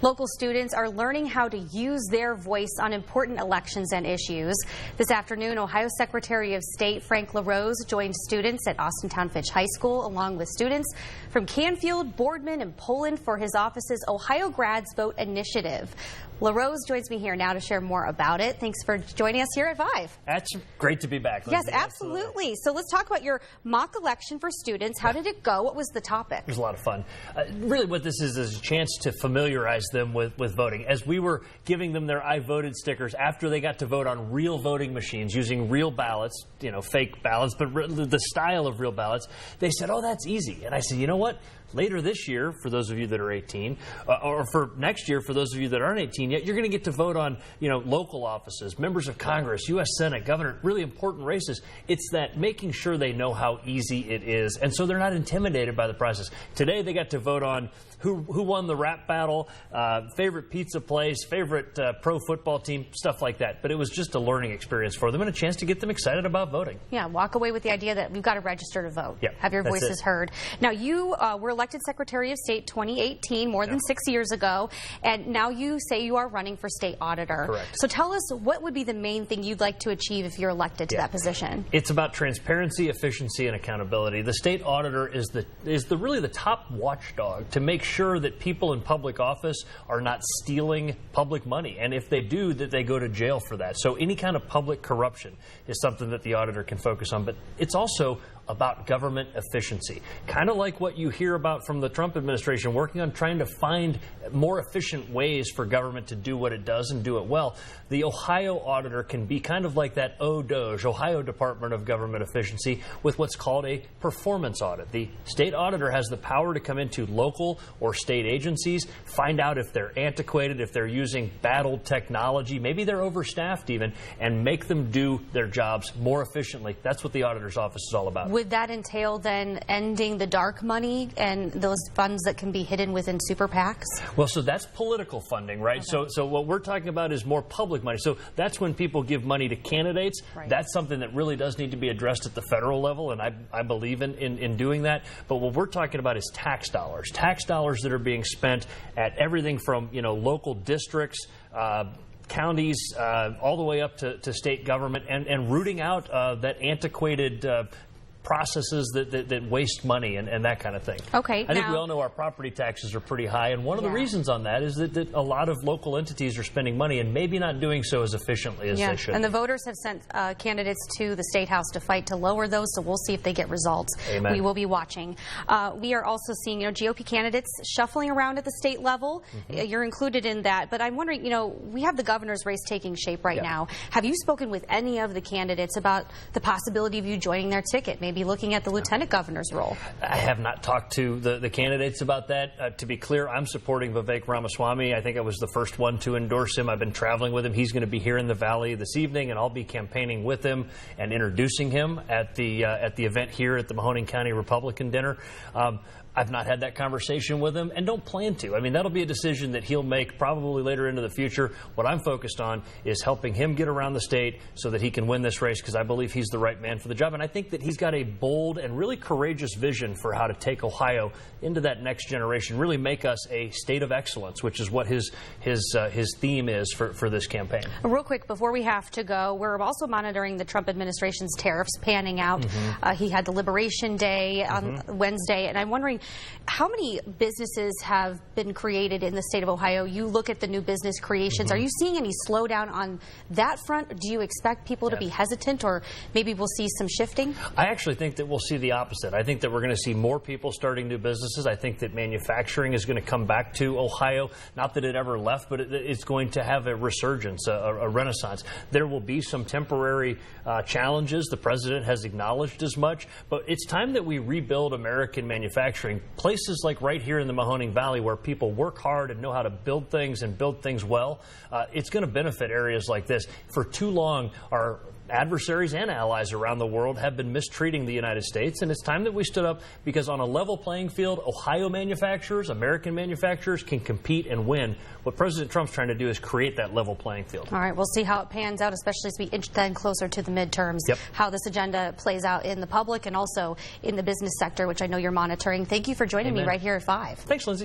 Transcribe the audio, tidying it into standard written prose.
Local students are learning how to use their voice on important elections and issues. This afternoon, Ohio Secretary of State Frank LaRose joined students at Austintown Fitch High School along with students from Canfield, Boardman, and Poland for his office's Ohio Grads Vote Initiative. LaRose joins me here now to share more about it. Thanks for joining us here at 5. That's great to be back, Lindsay. Yes, absolutely. So let's talk about your mock election for students. How did it go? What was the topic? It was a lot of fun. Really what this is a chance to familiarize them with voting. As we were giving them their I voted stickers after they got to vote on real voting machines using real ballots, you know, fake ballots, but the style of real ballots, they said, oh, that's easy. And I said, you know what? Later this year, for those of you that are 18, or for next year, for those of you that aren't 18 yet, you're going to get to vote on, you know, local offices, members of Congress, U.S. Senate, governor, really important races. It's that making sure they know how easy it is, and so they're not intimidated by the process. Today, they got to vote on who won the rap battle, favorite pizza place, favorite pro football team, stuff like that. But it was just a learning experience for them and a chance to get them excited about voting. Yeah, walk away with the idea that we've got to register to vote. Yeah, have your voices heard. Now, you were elected Secretary of State 2018, more than 6 years ago, and now you say you are running for state auditor. Correct. So tell us, what would be the main thing you'd like to achieve if you're elected to that position? It's about transparency, efficiency, and accountability. The state auditor is really the top watchdog to make sure that people in public office are not stealing public money, and if they do, that they go to jail for that. So any kind of public corruption is something that the auditor can focus on, but it's also about government efficiency. Kind of like what you hear about from the Trump administration, working on trying to find more efficient ways for government to do what it does and do it well. The Ohio auditor can be kind of like that ODOGE, Ohio Department of Government Efficiency, with what's called a performance audit. The state auditor has the power to come into local or state agencies, find out if they're antiquated, if they're using bad old technology, maybe they're overstaffed even, and make them do their jobs more efficiently. That's what the auditor's office is all about. Would that entail then ending the dark money and those funds that can be hidden within super PACs? Well, so that's political funding, right? Okay. So what we're talking about is more public money. So that's when people give money to candidates. Right. That's something that really does need to be addressed at the federal level, and I believe in doing that. But what we're talking about is tax dollars that are being spent at everything from, you know, local districts, counties, all the way up to state government, and rooting out that antiquated processes that waste money and that kind of thing. Okay. I think we all know our property taxes are pretty high, and one of the reasons on that is that a lot of local entities are spending money and maybe not doing so as efficiently as they should. And the voters have sent candidates to the State House to fight to lower those, so we'll see if they get results. Amen. We will be watching. We are also seeing, you know, GOP candidates shuffling around at the state level. You're included in that, but I'm wondering, you know, we have the governor's race taking shape right now. Have you spoken with any of the candidates about the possibility of you joining their ticket, maybe looking at the lieutenant governor's role? I have not talked to the candidates about that. To be clear, I'm supporting Vivek Ramaswamy. I think I was the first one to endorse him. I've been traveling with him. He's going to be here in the Valley this evening, and I'll be campaigning with him and introducing him at the event here at the Mahoning County Republican Dinner. I've not had that conversation with him and don't plan to. I mean, that'll be a decision that he'll make probably later into the future. What I'm focused on is helping him get around the state so that he can win this race, because I believe he's the right man for the job. And I think that he's got a bold and really courageous vision for how to take Ohio into that next generation, really make us a state of excellence, which is what his theme is for this campaign. Real quick, before we have to go, we're also monitoring the Trump administration's tariffs panning out. He had the Liberation Day on Wednesday, and I'm wondering, how many businesses have been created in the state of Ohio? You look at the new business creations. Are you seeing any slowdown on that front? Do you expect people to be hesitant, or maybe we'll see some shifting? I actually think that we'll see the opposite. I think that we're going to see more people starting new businesses. I think that manufacturing is going to come back to Ohio. Not that it ever left, but it's going to have a resurgence, a renaissance. There will be some temporary challenges. The president has acknowledged as much, but it's time that we rebuild American manufacturing. Places like right here in the Mahoning Valley, where people work hard and know how to build things and build things well, it's going to benefit areas like this. For too long, our adversaries and allies around the world have been mistreating the United States, and it's time that we stood up, because on a level playing field, Ohio manufacturers, American manufacturers can compete and win. What President Trump's trying to do is create that level playing field. All right, we'll see how it pans out, especially as we inch then closer to the midterms, how this agenda plays out in the public and also in the business sector, which I know you're monitoring. Thank you for joining me right here at 5. Thanks, Lindsay.